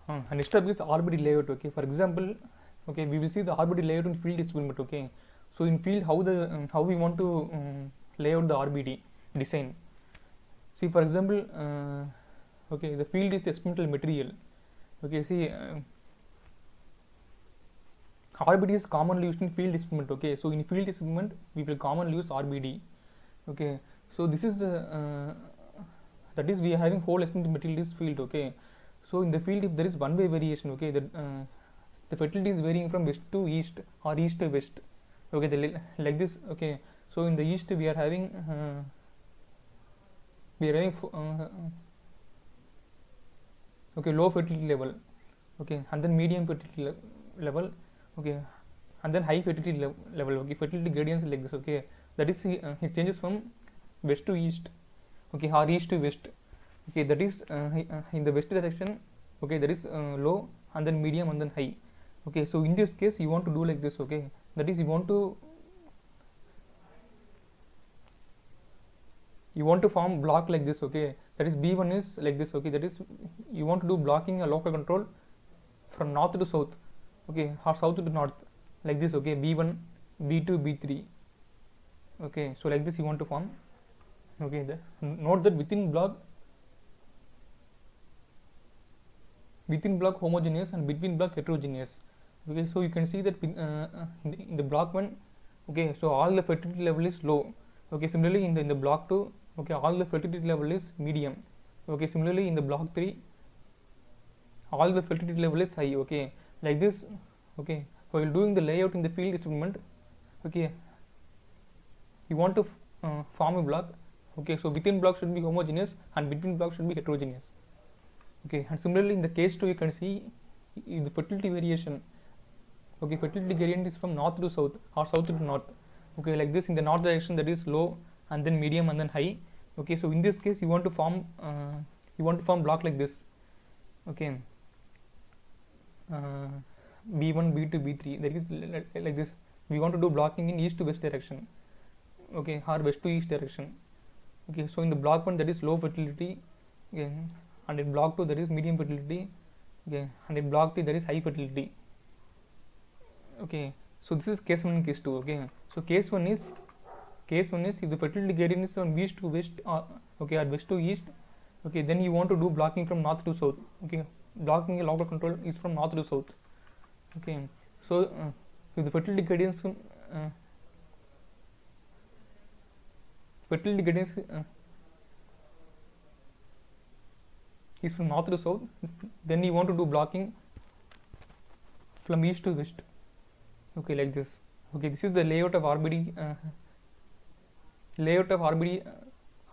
and next step is RBD layout. Okay, for example, okay, we will see the RBD layout in field experiment. Okay, so in field how we want to lay out the RBD design. See, for example, okay, the field is the experimental material. Okay, see, RBD is commonly used in field experiment. Okay, so in field experiment we will commonly use RBD. Okay, so this is the that is we are having whole experimental material is field. Okay, so in the field if there is one way variation, okay, the fertility is varying from west to east or east to west. Okay, like this. Okay, so in the east we are having okay, low fertility level. Okay, and then medium fertility level. Okay, and then high fertility level. Okay, fertility gradients like this. Okay, that is it changes from west to east. Okay, or east to west. Okay, that is in the west direction. Okay, that is low, and then medium, and then high. Okay, so in this case you want to do like this. Okay, that is you want to form block like this. Okay, that is B1 is like this. Okay, that is you want to do blocking a local control from north to south. Okay, or south to north like this. Okay, B1, B2, B3. Okay, so like this you want to form. Okay, note that within block homogeneous and between block heterogeneous. Okay, so you can see that in the block 1, okay, so all the fertility level is low. Okay, similarly in the block 2, okay, all the fertility level is medium. Okay, similarly in the block 3, all the fertility level is high. Okay, like this. Okay, while doing the layout in the field experiment, okay, you want to form a block. Okay, so within block should be homogeneous and between block should be heterogeneous. Okay, and similarly in the case 2 you can see the fertility variation. Okay, fertility gradient is from north to south or south to north. Okay, like this. In the north direction that is low, and then medium, and then high. Okay, so in this case you want to form block like this. Okay, B1, B2, B3, that is like this. We want to do blocking in east to west direction. Okay, or west to east direction. Okay, so in the block 1 that is low fertility. Okay, and in block 2 that is medium fertility. Okay, and in block 3 that is high fertility. Okay, so this is case 1 and case 2. Okay, so case 1 is if the fertility gradient is from east to west, okay, or west to east. Okay, then you want to do blocking from north to south. Okay, blocking a local control is from north to south. Okay, so if the fertility gradients from is from north to south, then you want to do blocking from east to west. Okay, like this. Okay, this is the layout of RBD.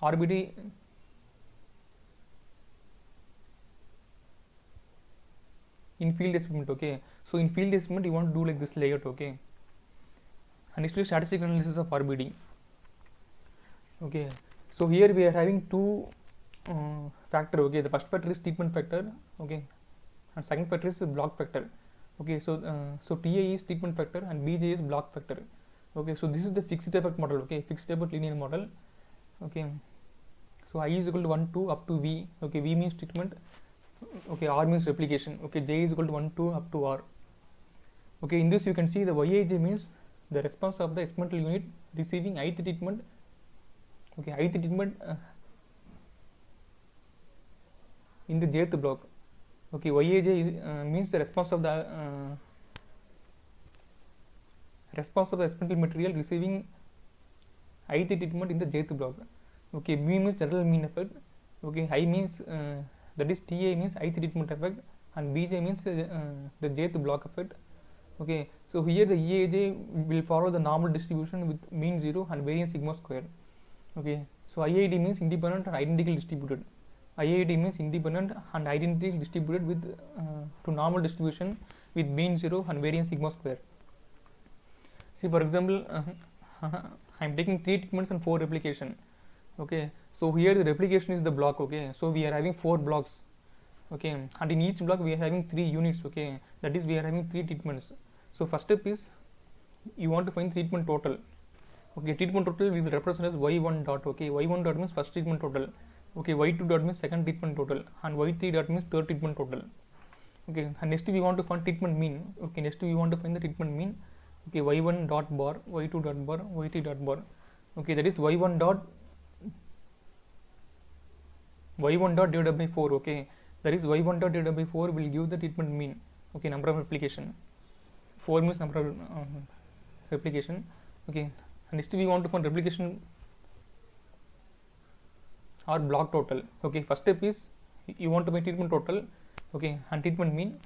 RBD in field experiment. Okay, so in field experiment you want to do like this layout. Okay, and next is statistical analysis of RBD. Okay, so here we are having two factor. Okay, the first factor is treatment factor. Okay, and second factor is block factor. Okay, so TA is treatment factor and BJ is block factor. Okay, so this is the fixed effect model. Okay, fixed effect linear model. Okay, so I is equal to 1 to up to V. Okay, V means treatment. Okay, R means replication. Okay, J is equal to 1 to up to R. Okay, in this you can see the YAJ means the response of the experimental unit receiving ith treatment. Okay, ith treatment in the jth block. Okay, YAJ is, means the response of the experimental material receiving ith treatment in the jth block. Okay, B means general mean effect. Okay, I means that is TA means ith treatment effect, and BJ means the jth block effect. Okay, so here the EAJ will follow the normal distribution with mean 0 and variance sigma square. Okay, so IID means independent and identically distributed. IID means independent and identically distributed with to normal distribution with mean 0 and variance sigma square. See, for example, I am taking 3 treatments and 4 replication. Okay, so here the replication is the block. Okay, so we are having 4 blocks. Okay, and in each block we are having 3 units. Okay, that is we are having 3 treatments. So first step is you want to find treatment total. Okay, treatment total we will represent as y1 dot. Okay, y1 dot means first treatment total. Okay, y2 dot means second treatment total, and y3 dot means third treatment total. Okay, and next we want to find treatment mean. Okay, next we want to find the treatment mean. Okay, y1 dot bar, y2 dot bar, y3 dot bar. Okay, that is y1 dot divided by 4. Okay, that is y1 dot divided by 4 will give the treatment mean. Okay, number of replication. 4 means number of replication. Okay, and next we want to find replication or block total. Okay, first step is you want to find treatment total. Okay, and treatment mean.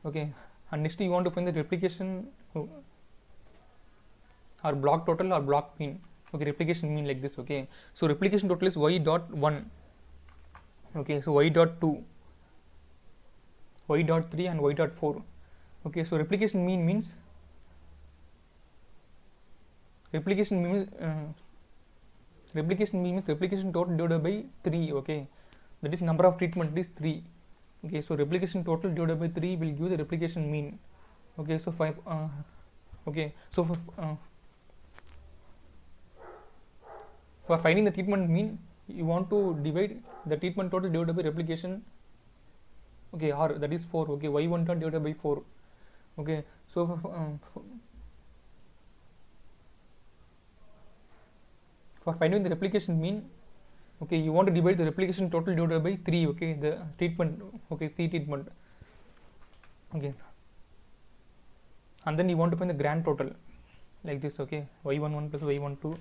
Okay, and next you want to find the replication or block total or block mean. Okay, replication mean like this. Okay, so replication total is y dot 1. Okay, so y dot 2, y dot 3 and y dot 4. Okay, so replication mean means replication means replication total divided by 3. Okay, that is number of treatment is 3. Okay, so replication total divided by 3 will give the replication mean. Okay, so 5. Okay, so for finding the treatment mean, you want to divide the treatment total divided by replication. Okay, r, that is 4. Okay, y1 dot divided by 4. Okay, so for finding the replication mean, okay, you want to divide the replication total divided by 3. Okay, the treatment. Okay, 3 treatment. Okay, and then you want to find the grand total like this. Okay, y11 plus y12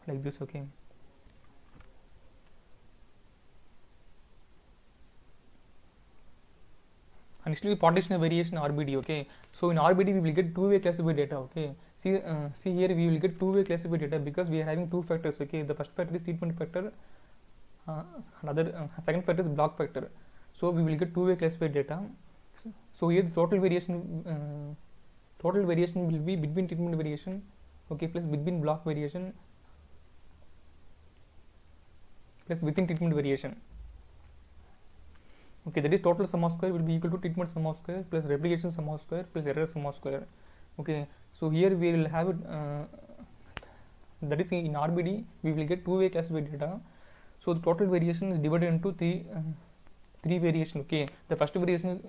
like this. Okay, and still partition variation RBD. Okay, so in RBD we will get two-way classified data. Okay, see here we will get two-way classified data because we are having two factors. Okay, the first factor is treatment factor, another second factor is block factor. So we will get two-way classified data. So here the total variation will be between treatment variation, okay, plus between block variation plus within treatment variation. Okay, that is total sum of square will be equal to treatment sum of square plus replication sum of square plus error sum of square. Okay, so here we will have it, that is in RBD we will get two-way classified data. So the total variation is divided into three variation. Okay, the first variation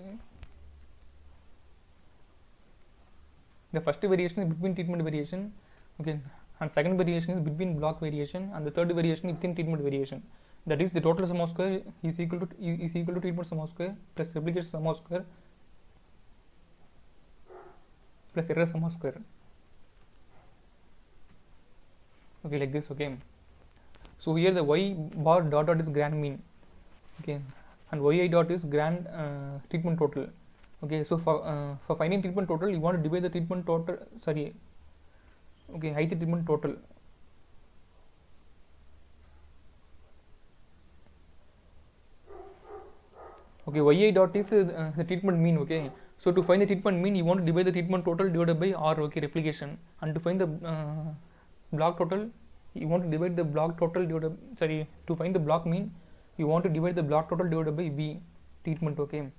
is between treatment variation. Okay, and second variation is between block variation, and the third variation is within treatment variation. That is the total sum of square is equal to treatment sum of square plus replication sum of square plus error sum of square. Okay, like this. Okay, so here the y bar dot dot is grand mean. Okay, and yi dot is grand treatment total. Okay, so for finding treatment total, you want to divide the treatment total. Sorry. Okay, ith treatment total. Okay, yi dot is the treatment mean. Okay, so to find the treatment mean, you want to divide the treatment total divided by r. Okay, replication, and to find the block total, you want to divide the block total divided. Sorry, to find the block mean, you want to divide the block total divided by v treatment. Okay,